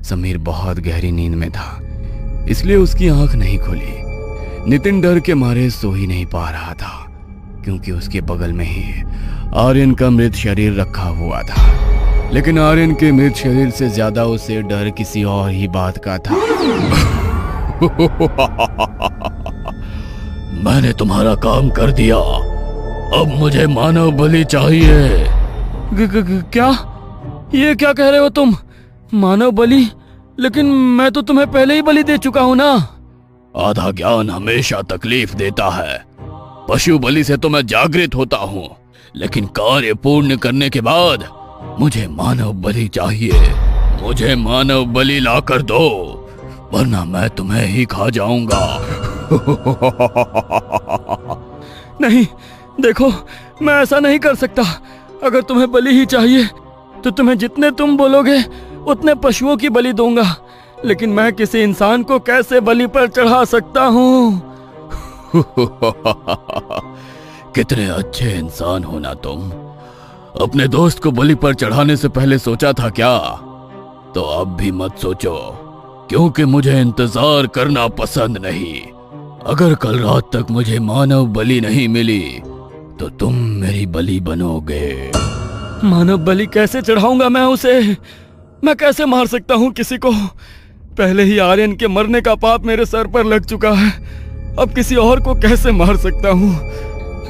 समीर बहुत गहरी नींद में था, इसलिए उसकी आंख नहीं खुली। नितिन डर के मारे सो ही नहीं पा रहा था, क्योंकि उसके बगल में ही आर्यन का मृत शरीर रखा हुआ था। लेकिन आर्यन के मृत शरीर से ज्यादा उसे डर किसी और ही बात का था। मैंने तुम्हारा काम कर दिया, अब मुझे मानव बलि चाहिए। क्या? ये क्या कह रहे हो तुम? मानव बलि? लेकिन मैं तो तुम्हें पहले ही बलि दे चुका हूं ना। आधा ज्ञान हमेशा तकलीफ देता है। पशु बलि से तो मैं जागृत होता हूँ, लेकिन कार्य पूर्ण करने के बाद मुझे मानव बलि चाहिए। मुझे मानव बलि ला कर दो, वरना मैं तुम्हें ही खा जाऊंगा। नहीं, देखो, मैं ऐसा नहीं कर सकता। अगर तुम्हें बलि ही चाहिए तो तुम्हें जितने तुम बोलोगे उतने पशुओं की बलि दूंगा, लेकिन मैं किसी इंसान को कैसे बलि पर चढ़ा सकता हूँ? कितने अच्छे इंसान हो ना तुम। अपने दोस्त को बलि पर चढ़ाने से पहले सोचा था क्या? तो अब भी मत सोचो, क्योंकि मुझे इंतजार करना पसंद नहीं। अगर कल रात तक मुझे मानव बलि नहीं मिली तो तुम मेरी बलि बनोगे। मानव बलि कैसे चढ़ाऊंगा मैं उसे? मैं कैसे मार सकता हूँ किसी को? पहले ही आर्यन के मरने का पाप मेरे सर पर लग चुका है, अब किसी और को कैसे मार सकता हूँ?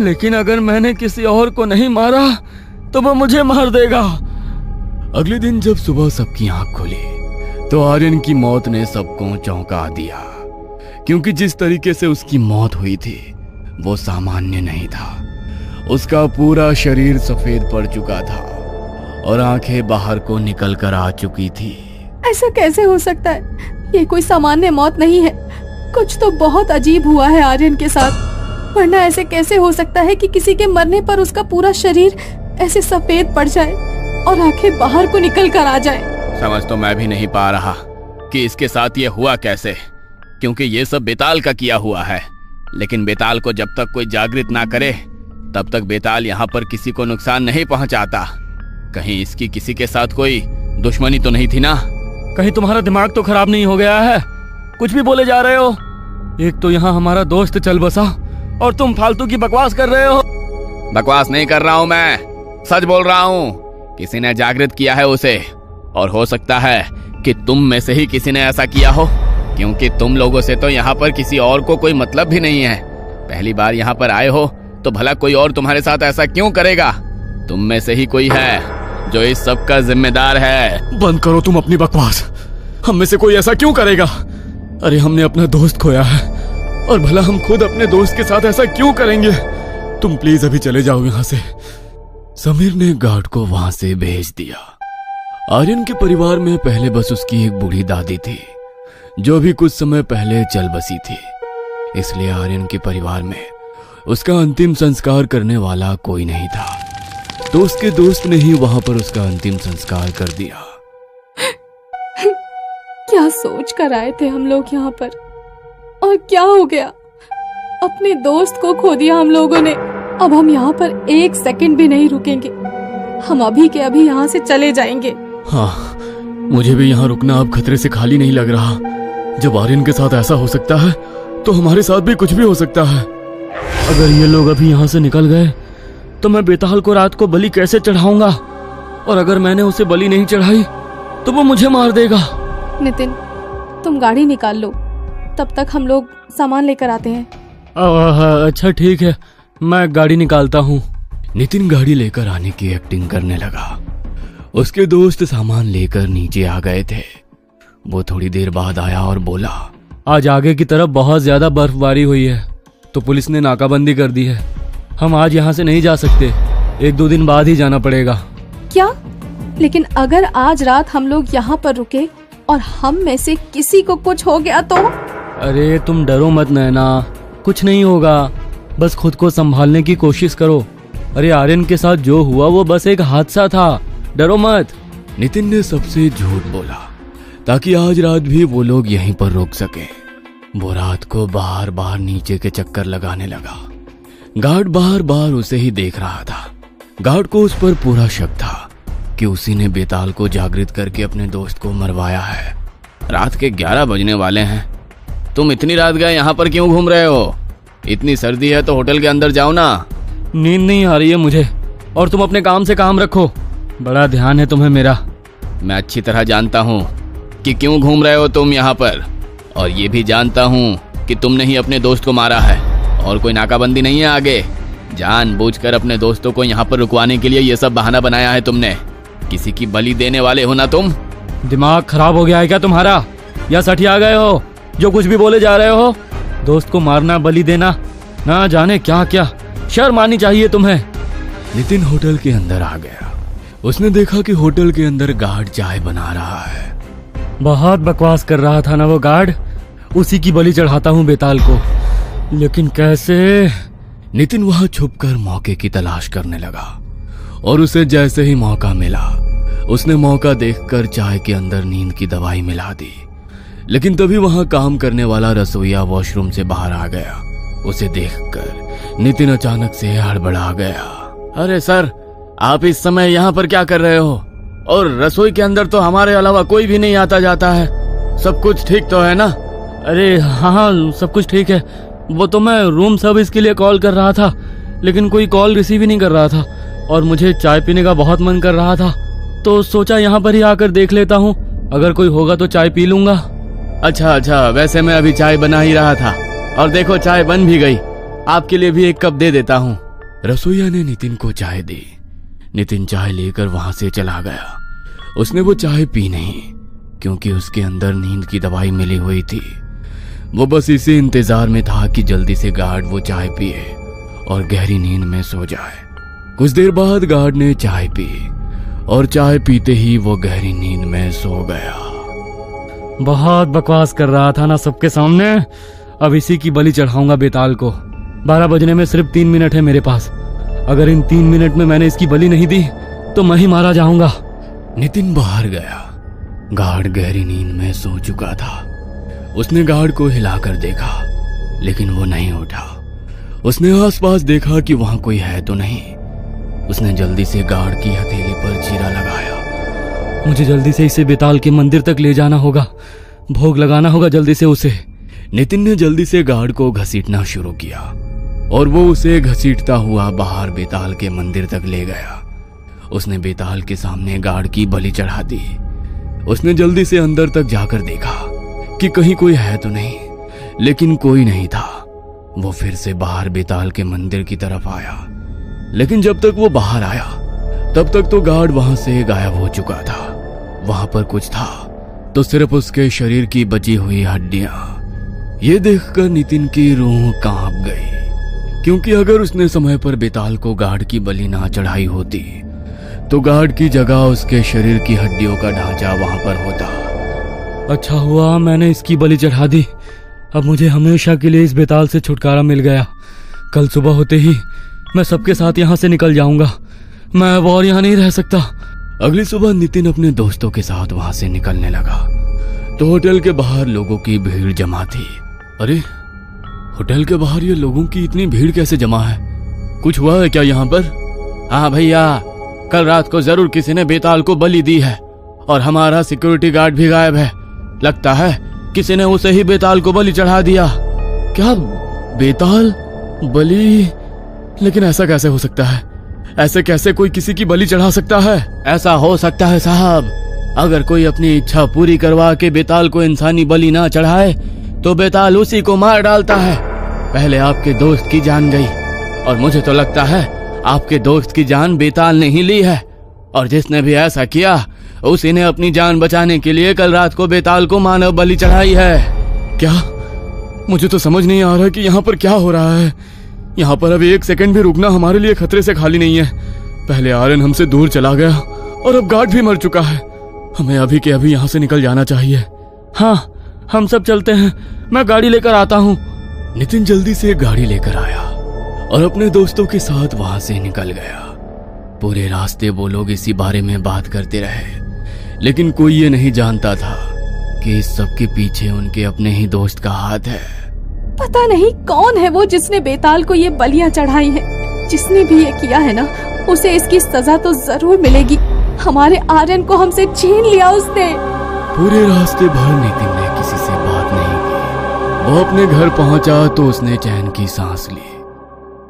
लेकिन अगर मैंने किसी और को नहीं मारा तो वो मुझे मार देगा। अगले दिन जब सुबह सबकी आंख खुली तो आर्यन की मौत ने सबको चौंका दिया, क्योंकि जिस तरीके से उसकी मौत हुई थी वो सामान्य नहीं था। उसका पूरा शरीर सफेद पड़ चुका था और आंखें बाहर को निकल कर आ चुकी थी। ऐसा कैसे हो सकता है? ये कोई सामान्य मौत नहीं है, कुछ तो बहुत अजीब हुआ है आर्यन के साथ। वरना ऐसे कैसे हो सकता है कि किसी के मरने पर उसका पूरा शरीर ऐसे सफेद पड़ जाए और आंखें बाहर को निकल कर आ जाए। समझ तो मैं भी नहीं पा रहा कि इसके साथ ये हुआ कैसे, क्योंकि ये सब बेताल का किया हुआ है। लेकिन बेताल को जब तक कोई जागृत ना करे तब तक बेताल यहाँ पर किसी को नुकसान नहीं पहुँचाता। कहीं इसकी किसी के साथ कोई दुश्मनी तो नहीं थी ना? कहीं तुम्हारा दिमाग तो खराब नहीं हो गया है? कुछ भी बोले जा रहे हो। एक तो यहाँ हमारा दोस्त चल बसा और तुम फालतू की बकवास कर रहे हो। बकवास नहीं कर रहा हूँ मैं, सच बोल रहा हूँ। किसी ने जागृत किया है उसे, और हो सकता है कि तुम में से ही किसी ने ऐसा किया हो, क्योंकि तुम लोगों से तो यहाँ पर किसी और को कोई मतलब भी नहीं है। पहली बार यहाँ पर आए हो तो भला कोई और तुम्हारे साथ ऐसा क्यों करेगा? तुम में से ही कोई है जो इस सब का जिम्मेदार है। बंद करो तुम अपनी बकवास। हम में से कोई ऐसा क्यों करेगा? अरे हमने अपना दोस्त खोया है, और भला हम खुद अपने दोस्त के साथ ऐसा क्यों करेंगे? तुम प्लीज अभी चले जाओ यहाँ से। समीर ने गार्ड को वहां से भेज दिया। आर्यन के परिवार में पहले बस उसकी एक बूढ़ी दादी थी, जो भी कुछ समय पहले चल बसी थी। इसलिए आर्यन के परिवार में उसका अंतिम संस्कार करने वाला कोई नहीं था, तो उसके दोस्त ने ही वहां पर उसका अंतिम संस्कार कर दिया। क्या सोच कर आए थे हम लोग यहाँ पर, और क्या हो गया? अपने दोस्त को खो दिया हम लोगों ने। अब हम यहाँ पर एक सेकंड भी नहीं रुकेंगे। हम अभी के अभी यहाँ से चले जाएंगे। हाँ, मुझे भी यहाँ रुकना अब खतरे से खाली नहीं लग रहा। जब आर्यन के साथ ऐसा हो सकता है तो हमारे साथ भी कुछ भी हो सकता है। अगर ये लोग अभी यहाँ से निकल गए तो मैं बेताल को रात को बलि कैसे चढ़ाऊंगा? और अगर मैंने उसे बलि नहीं चढ़ाई तो वो मुझे मार देगा। नितिन, तुम गाड़ी निकाल लो, तब तक हम लोग सामान लेकर आते हैं। अच्छा ठीक है, मैं गाड़ी निकालता हूँ। नितिन गाड़ी लेकर आने की एक्टिंग करने लगा। उसके दोस्त सामान लेकर नीचे आ गए थे। वो थोड़ी देर बाद आया और बोला, आज आगे की तरफ बहुत ज्यादा बर्फबारी हुई है, तो पुलिस ने नाकाबंदी कर दी है। हम आज यहाँ से नहीं जा सकते, 1-2 दिन बाद ही जाना पड़ेगा। क्या? लेकिन अगर आज रात हम लोग यहाँ पर रुके और हम में से किसी को कुछ हो गया तो? अरे तुम डरो मत नैना, कुछ नहीं होगा। बस खुद को संभालने की कोशिश करो। अरे आर्यन के साथ जो हुआ वो बस एक हादसा था, डरो मत। नितिन ने सबसे झूठ बोला ताकि आज रात भी वो लोग यहीं पर रुक सके। वो रात को बार बार नीचे के चक्कर लगाने लगा। गार्ड बार बार उसे ही देख रहा था। गार्ड को उस पर पूरा शक था कि उसी ने बेताल को जागृत करके अपने दोस्त को मरवाया है। रात के 11 बजने वाले हैं। तुम इतनी रात गए यहाँ पर क्यों घूम रहे हो? इतनी सर्दी है तो होटल के अंदर जाओ ना। नींद नहीं आ रही है मुझे, और तुम अपने काम से काम रखो। बड़ा ध्यान है तुम्हें मेरा। मैं अच्छी तरह जानता हूँ कि क्यों घूम रहे हो तुम यहाँ पर, और ये भी जानता हूँ कि तुमने ही अपने दोस्त को मारा है और कोई नाकाबंदी नहीं है आगे। जानबूझकर अपने दोस्तों को यहाँ पर रुकवाने के लिए ये सब बहाना बनाया है तुमने। किसी की बलि देने वाले हो ना तुम? दिमाग खराब हो गया है क्या तुम्हारा, या सठिया गए हो जो कुछ भी बोले जा रहे हो? दोस्त को मारना, बलि देना, ना जाने क्या क्या। शर्म आनी चाहिए तुम्हें। नितिन होटल के अंदर आ गया। उसने देखा कि होटल के अंदर गार्ड चाय बना रहा है। बहुत बकवास कर रहा था ना वो गार्ड। उसी की बलि चढ़ाता हूँ बेताल को, लेकिन कैसे? नितिन वहां छुपकर मौके की तलाश करने लगा, और उसे जैसे ही मौका मिला उसने मौका देखकर चाय के अंदर नींद की दवाई मिला दी। लेकिन तभी वहां काम करने वाला रसोइया वॉशरूम से बाहर आ गया। उसे देखकर नितिन अचानक से हड़बड़ा गया। अरे सर, आप इस समय यहाँ पर क्या कर रहे हो? और रसोई के अंदर तो हमारे अलावा कोई भी नहीं आता जाता है। सब कुछ ठीक तो है ना? अरे हाँ, सब कुछ ठीक है। वो तो मैं रूम सर्विस के लिए कॉल कर रहा था, लेकिन कोई कॉल रिसीव ही नहीं कर रहा था, और मुझे चाय पीने का बहुत मन कर रहा था, तो सोचा यहाँ पर ही आकर देख लेता हूँ। अगर कोई होगा तो चाय पी लूंगा। अच्छा, वैसे मैं अभी चाय बना ही रहा था, और देखो चाय बन भी गई। आपके लिए भी एक कप दे देता हूँ। रसोइया ने नितिन को चाय दी। नितिन चाय लेकर वहां से चला गया। उसने वो चाय पी नहीं, क्योंकि उसके अंदर नींद की दवाई मिली हुई थी। वो बस इसी इंतजार में था कि जल्दी से गार्ड वो चाय पिए और गहरी नींद में सो जाए। कुछ देर बाद गार्ड ने चाय पी, और चाय पीते ही वो गहरी नींद में सो गया। बहुत बकवास कर रहा था ना सबके सामने। अब इसी की बलि चढ़ाऊंगा बेताल को। 12 बजने में सिर्फ 3 मिनट है मेरे पास। अगर इन 3 मिनट में मैंने इसकी बलि नहीं दी तो मैं ही मारा जाऊंगा। नितिन बाहर गया। गार्ड गहरी नींद में सो चुका था। उसने गार्ड को हिलाकर देखा, लेकिन वो नहीं उठा। उसने आसपास देखा कि वहां कोई है तो नहीं। उसने जल्दी से गार्ड की हथेली पर चीरा लगाया। मुझे जल्दी से इसे बेताल के मंदिर तक ले जाना होगा। भोग लगाना होगा जल्दी से उसे। नितिन ने जल्दी से गार्ड को घसीटना शुरू किया, और वो उसे घसीटता हुआ बाहर बेताल के मंदिर तक ले गया। उसने बेताल के सामने गार्ड की बलि चढ़ा दी। उसने जल्दी से अंदर तक जाकर देखा कि कहीं कोई है तो नहीं, लेकिन कोई नहीं था। वो फिर से बाहर बेताल के मंदिर की तरफ आया, लेकिन जब तक वो बाहर आया तब तक तो गार्ड वहां से गायब हो चुका था। वहां पर कुछ था तो सिर्फ उसके शरीर की बची हुई हड्डियां। ये देखकर नितिन की रूह कांप गई, क्योंकि अगर उसने समय पर बेताल को गार्ड की बलि ना चढ़ाई होती तो गार्ड की जगह उसके शरीर की हड्डियों का ढांचा वहां पर होता। अच्छा हुआ मैंने इसकी बलि चढ़ा दी। अब मुझे हमेशा के लिए इस बेताल से छुटकारा मिल गया। कल सुबह होते ही मैं सबके साथ यहाँ से निकल जाऊंगा। मैं अब और यहाँ नहीं रह सकता। अगली सुबह नितिन अपने दोस्तों के साथ वहां से निकलने लगा तो होटल के बाहर लोगों की भीड़ जमा थी। अरे, होटल के बाहर ये लोगों की इतनी भीड़ कैसे जमा है? कुछ हुआ है क्या यहाँ पर? हाँ भैया, कल रात को जरूर किसी ने बेताल को बलि दी है, और हमारा सिक्योरिटी गार्ड भी गायब है। लगता है किसी ने उसे ही बेताल को बलि चढ़ा दिया। क्या बेताल बलि? लेकिन ऐसा कैसे हो सकता है? ऐसे कैसे कोई किसी की बलि चढ़ा सकता है? ऐसा हो सकता है साहब, अगर कोई अपनी इच्छा पूरी करवा के बेताल को इंसानी बलि ना चढ़ाए तो बेताल उसी को मार डालता है। पहले आपके दोस्त की जान गई, और मुझे तो लगता है आपके दोस्त की जान बेताल ने ही ली है, और जिसने भी ऐसा किया उसी ने अपनी जान बचाने के लिए कल रात को बेताल को मानव बलि चढ़ाई है। क्या? मुझे तो समझ नहीं आ रहा कि यहाँ पर क्या हो रहा है। यहाँ पर अभी 1 सेकंड भी रुकना हमारे लिए खतरे से खाली नहीं है। पहले आर्यन हमसे दूर चला गया, और अब गार्ड भी मर चुका है। हमें अभी के अभी यहाँ से निकल जाना चाहिए। हाँ, हम सब चलते हैं। मैं गाड़ी लेकर आता हूँ। नितिन जल्दी से गाड़ी लेकर आया और अपने दोस्तों के साथ वहां से निकल गया। पूरे रास्ते वो लोग इसी बारे में बात करते रहे, लेकिन कोई ये नहीं जानता था कि इस सब के पीछे उनके अपने ही दोस्त का हाथ है। पता नहीं कौन है वो जिसने बेताल को ये बलियां चढ़ाई है। जिसने भी ये किया है ना, उसे इसकी सजा तो जरूर मिलेगी। हमारे आर्यन को हमसे छीन लिया उसने। पूरे रास्ते भर नितिन ने किसी से बात नहीं की। वो अपने घर पहुंचा तो उसने चैन की सांस ली।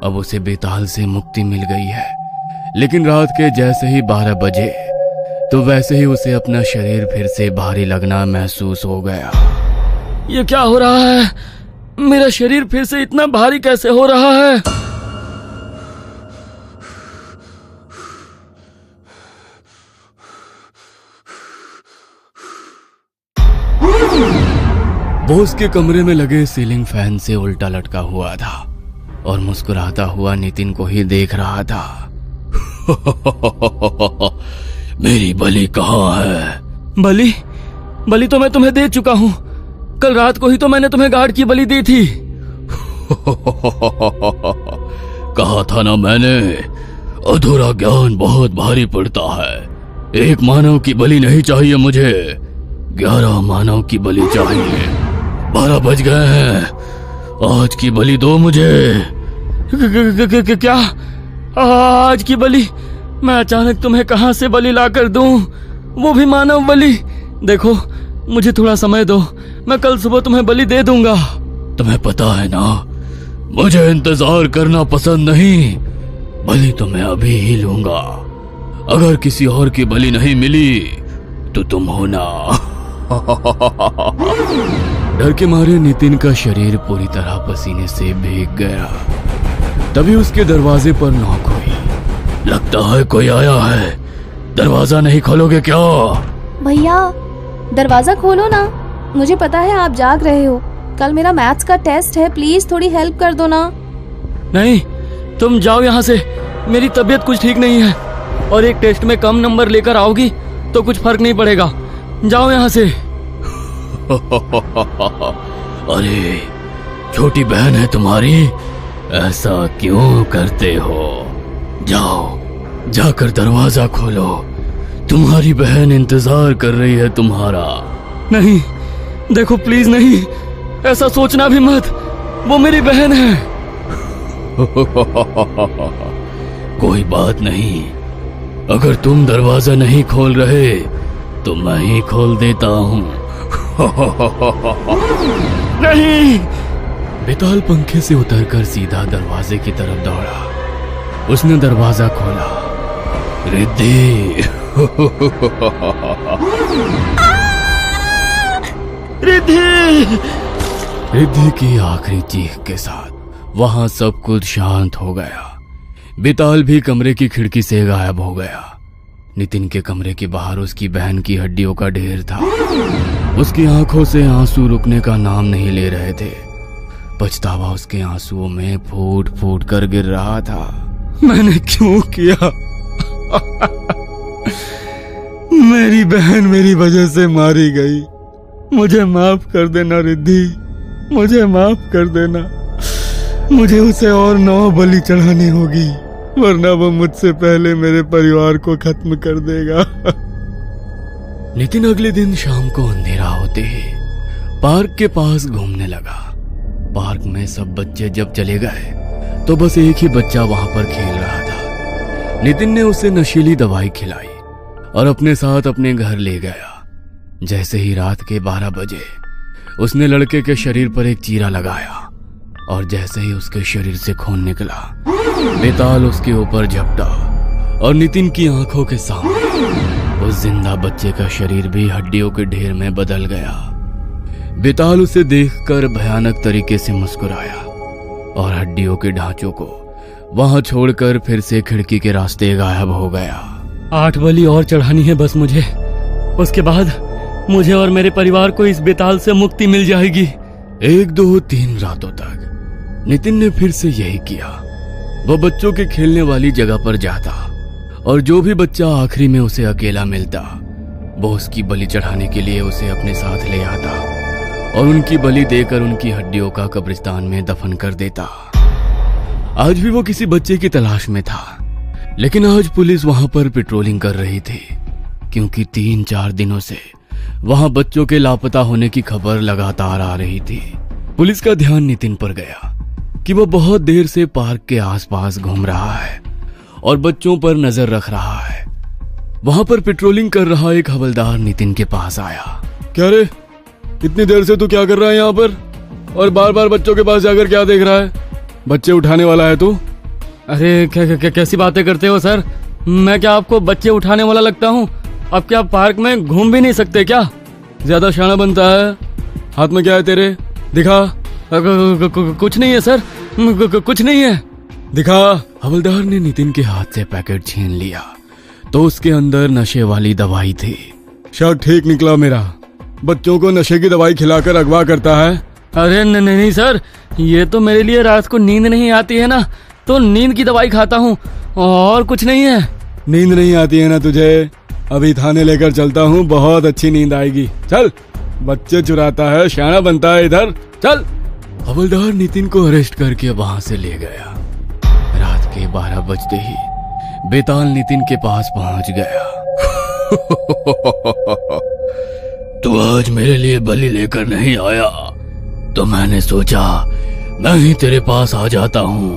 अब उसे बेताल से मुक्ति मिल गई है। लेकिन रात के जैसे ही 12 बजे तो वैसे ही उसे अपना शरीर फिर से भारी लगना महसूस हो गया। ये क्या हो रहा है? मेरा शरीर फिर से इतना भारी कैसे हो रहा है? वो उसके कमरे में लगे सीलिंग फैन से उल्टा लटका हुआ था और मुस्कुराता हुआ नितिन को ही देख रहा था। मेरी बलि कहाँ है? बलि तो मैं तुम्हें दे चुका हूँ। कल रात को ही तो मैंने तुम्हें गार्ड की बलि दी थी। कहा था ना मैंने, अधूरा ज्ञान बहुत भारी पड़ता है। एक मानव की बलि नहीं चाहिए मुझे, 11 मानव की बलि चाहिए। 12 बज गए हैं, आज की बलि दो मुझे। क्या? आज की बलि? मैं अचानक तुम्हें कहां से बलि लाकर दूं, वो भी मानव बलि? देखो, मुझे थोड़ा समय दो, मैं कल सुबह तुम्हें बलि दे दूंगा। तुम्हें पता है ना, मुझे इंतजार करना पसंद नहीं। बलि तो मैं अभी ही लूंगा। अगर किसी और की बलि नहीं मिली तो तुम हो ना। डर के मारे नितिन का शरीर पूरी तरह पसीने से भीग गया। तभी उसके दरवाजे पर नॉक हुई। लगता है कोई आया है। दरवाजा नहीं खोलोगे क्या? भैया, दरवाजा खोलो ना। मुझे पता है आप जाग रहे हो। कल मेरा मैथ्स का टेस्ट है, प्लीज थोड़ी हेल्प कर दो ना। नहीं, तुम जाओ यहाँ से। मेरी तबीयत कुछ ठीक नहीं है और एक टेस्ट में कम नंबर लेकर आओगी तो कुछ फर्क नहीं पड़ेगा। जाओ यहाँ से। अरे, छोटी बहन है तुम्हारी, ऐसा क्यों करते हो? जाओ, जाकर दरवाजा खोलो। तुम्हारी बहन इंतजार कर रही है तुम्हारा। नहीं, देखो प्लीज नहीं, ऐसा सोचना भी मत। वो मेरी बहन है। कोई बात नहीं, अगर तुम दरवाजा नहीं खोल रहे तो मैं ही खोल देता हूँ। नहीं। बेताल पंखे से उतरकर सीधा दरवाजे की तरफ दौड़ा। उसने दरवाजा खोला। रिद्धि। रिद्धि की आखिरी चीख के साथ वहां सब कुछ शांत हो गया। बेताल भी कमरे की खिड़की से गायब हो गया। नितिन के कमरे के बाहर उसकी बहन की हड्डियों का ढेर था। उसकी आंखों से आंसू रुकने का नाम नहीं ले रहे थे। पछतावा उसके आंसुओं में फूट फूट कर गिर रहा था। मैंने क्यों किया? मेरी बहन मेरी वजह से मारी गई। मुझे माफ कर देना रिद्धि, मुझे माफ कर देना। मुझे उसे और 9 बलि चढ़ानी होगी, वरना वो मुझसे पहले मेरे परिवार को खत्म कर देगा। नितिन अगले दिन शाम को अंधेरा होते ही पार्क के पास घूमने लगा। पार्क में सब बच्चे जब चले गए तो बस एक ही बच्चा वहां पर खेल रहा था। नितिन ने उसे नशीली दवाई खिलाई और अपने साथ अपने घर ले गया। जैसे ही रात के 12 बजे उसने लड़के के शरीर पर एक चीरा लगाया और जैसे ही उसके शरीर से खून निकला, बेताल उसके ऊपर झपटा और नितिन की आंखों के सामने उस जिंदा बच्चे का शरीर भी हड्डियों के ढेर में बदल गया। बेताल उसे देखकर भयानक तरीके से मुस्कुराया और हड्डियों के ढांचों को वहां छोड़कर फिर से खिड़की के रास्ते गायब हो गया। 8 बलि और चढ़ानी है बस मुझे। उसके बाद मुझे और मेरे परिवार को इस बेताल से मुक्ति मिल जाएगी। 1, 2, 3 रातों तक नितिन ने फिर से यही किया। वह बच्चों के खेलने वाली जगह पर जाता और जो भी बच्चा आखिरी में उसे अकेला मिलता वो उसकी बलि चढ़ाने के लिए उसे अपने साथ ले आता और उनकी बलि देकर उनकी हड्डियों का कब्रिस्तान में दफन कर देता। आज भी वो किसी बच्चे की तलाश में था, लेकिन आज पुलिस वहां पर पेट्रोलिंग कर रही थी क्योंकि 3-4 दिनों से वहां बच्चों के लापता होने की खबर लगातार आ रही थी। पुलिस का ध्यान नितिन पर गया कि वो बहुत देर से पार्क के आसपास घूम रहा है और बच्चों पर नजर रख रहा है। वहां पर पेट्रोलिंग कर रहा एक हवलदार नितिन के पास आया क्या रे, इतनी देर से तू क्या कर रहा है यहाँ पर और बार बार बच्चों के पास जाकर क्या देख रहा है? बच्चे उठाने वाला है तू? अरे कैसी बातें करते हो सर? मैं क्या आपको बच्चे उठाने वाला लगता हूँ? अब क्या पार्क में घूम भी नहीं सकते क्या? ज्यादा शाना बनता है। हाथ में क्या है तेरे? दिखा। कुछ नहीं है सर, कुछ नहीं है। दिखा। हवलदार ने नितिन के हाथ से पैकेट छीन लिया तो उसके अंदर नशे वाली दवाई थी। शक ठीक निकला मेरा, बच्चों को नशे की दवाई खिलाकर अगवा करता है। अरे नहीं सर, ये तो मेरे लिए रात को नींद नहीं आती है ना, तो नींद की दवाई खाता हूँ और कुछ नहीं है। नींद नहीं आती है ना तुझे? अभी थाने लेकर चलता हूँ, बहुत अच्छी नींद आएगी। चल, बच्चे चुराता है, शाना बनता है, इधर चल। हवलदार नितिन को अरेस्ट करके वहां से ले गया। रात के 12 बजते ही बेताल नितिन के पास पहुंच गया। तू आज मेरे लिए बलि लेकर नहीं आया तो मैंने सोचा मैं ही तेरे पास आ जाता हूँ।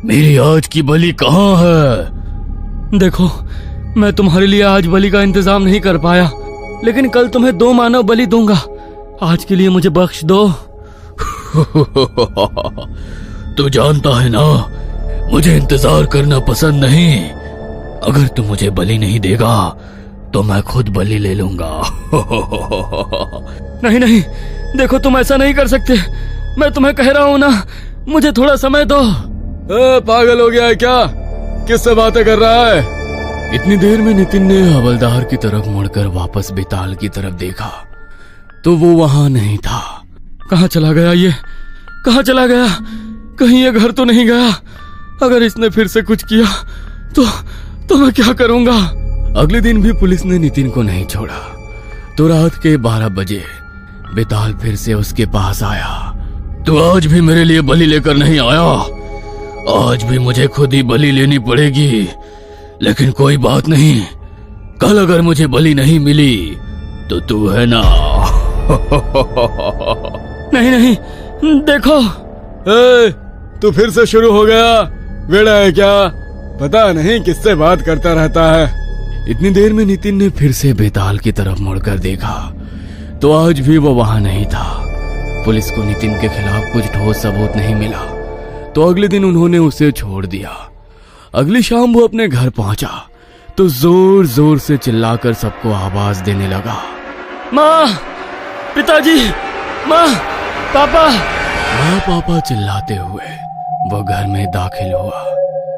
मेरी आज की बलि कहाँ है? देखो, मैं तुम्हारे लिए आज बलि का इंतजाम नहीं कर पाया, लेकिन कल तुम्हें 2 मानव बलि दूंगा। आज के लिए मुझे बख्श दो। तू जानता है ना, मुझे इंतजार करना पसंद नहीं। अगर तू मुझे बलि नहीं देगा तो मैं खुद बलि ले लूंगा। नहीं, देखो तुम ऐसा नहीं कर सकते। मैं तुम्हें कह रहा हूँ ना, मुझे थोड़ा समय दो। पागल हो गया है क्या? किससे बातें कर रहा है? इतनी देर में नितिन ने हवलदार की तरफ मुड़कर वापस बेताल की तरफ देखा तो वो वहां नहीं था। कहाँ चला गया ये? कहाँ चला गया? कहीं ये घर तो नहीं गया? अगर इसने फिर से कुछ किया तो मैं क्या करूंगा? अगले दिन भी पुलिस ने नितिन को नहीं छोड़ा तो रात के 12 बजे बेताल फिर से उसके पास आया। तू आज भी मेरे लिए बलि लेकर नहीं आया? आज भी मुझे खुद ही बलि लेनी पड़ेगी, लेकिन कोई बात नहीं। कल अगर मुझे बलि नहीं मिली तो तू है ना। नहीं, देखो। तू फिर से शुरू हो गया? वेड़ा है क्या? पता नहीं किससे बात करता रहता है। इतनी देर में नितिन ने फिर से बेताल की तरफ मुड़कर देखा तो आज भी वो वहां नहीं था। पुलिस को नितिन के खिलाफ कुछ ठोस सबूत नहीं मिला तो अगले दिन उन्होंने उसे छोड़ दिया। अगली शाम वो अपने घर पहुंचा तो जोर जोर से चिल्लाकर सबको आवाज देने लगा। माँ, पिताजी, माँ, पापा। माँ पापा चिल्लाते हुए वह घर में दाखिल हुआ,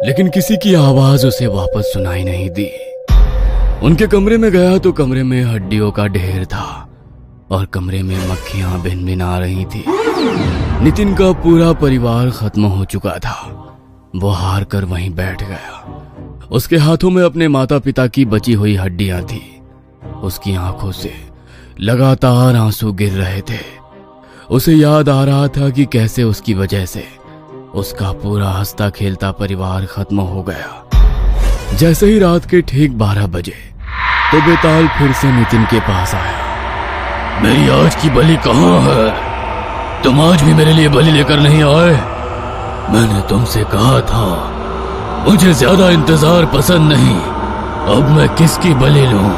लेकिन किसी की आवाज उसे वापस सुनाई नहीं दी। उनके कमरे में गया तो कमरे में हड्डियों का ढेर था और कमरे में मक्खियां भिनभिना रही थी। नितिन का पूरा परिवार खत्म हो चुका था। वो हार कर वहीं बैठ गया। उसके हाथों में अपने माता पिता की बची हुई हड्डियां थी। उसकी आंखों से लगातार आंसू गिर रहे थे। उसे याद आ रहा था कि कैसे उसकी वजह से उसका पूरा हंसता खेलता परिवार खत्म हो गया। जैसे ही रात के ठीक 12 बजे तो बेताल फिर से नितिन के पास आया। मेरी आज की बलि कहाँ है? तुम आज भी मेरे लिए बलि लेकर नहीं आए? मैंने तुमसे कहा था मुझे ज्यादा इंतजार पसंद नहीं। अब मैं किसकी बलि लूं?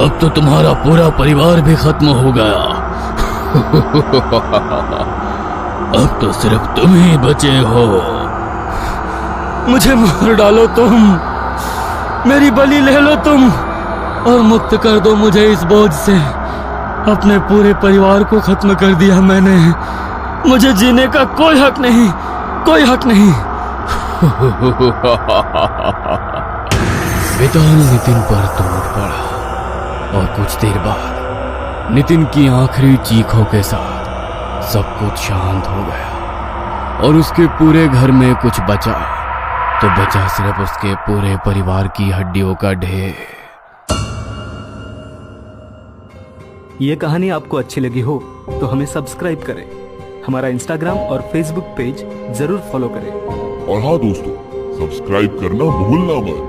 अब तो तुम्हारा पूरा परिवार भी खत्म हो गया। अब तो सिर्फ तुम ही बचे हो। मुझे मार डालो तुम, मेरी बलि ले लो तुम और मुक्त कर दो मुझे इस बोझ से। अपने पूरे परिवार को खत्म कर दिया मैंने। मुझे जीने का कोई हक नहीं, कोई हक नहीं। बेताल नितिन पर टूट पड़ा और कुछ देर बाद नितिन की आखिरी चीखों के साथ सब कुछ शांत हो गया और उसके पूरे घर में कुछ बचा तो बचा सिर्फ उसके पूरे परिवार की हड्डियों का ढेर। ये कहानी आपको अच्छी लगी हो तो हमें सब्सक्राइब करें, हमारा इंस्टाग्राम और फेसबुक पेज जरूर फॉलो करें। और हाँ दोस्तों, सब्सक्राइब करना भूलना मत।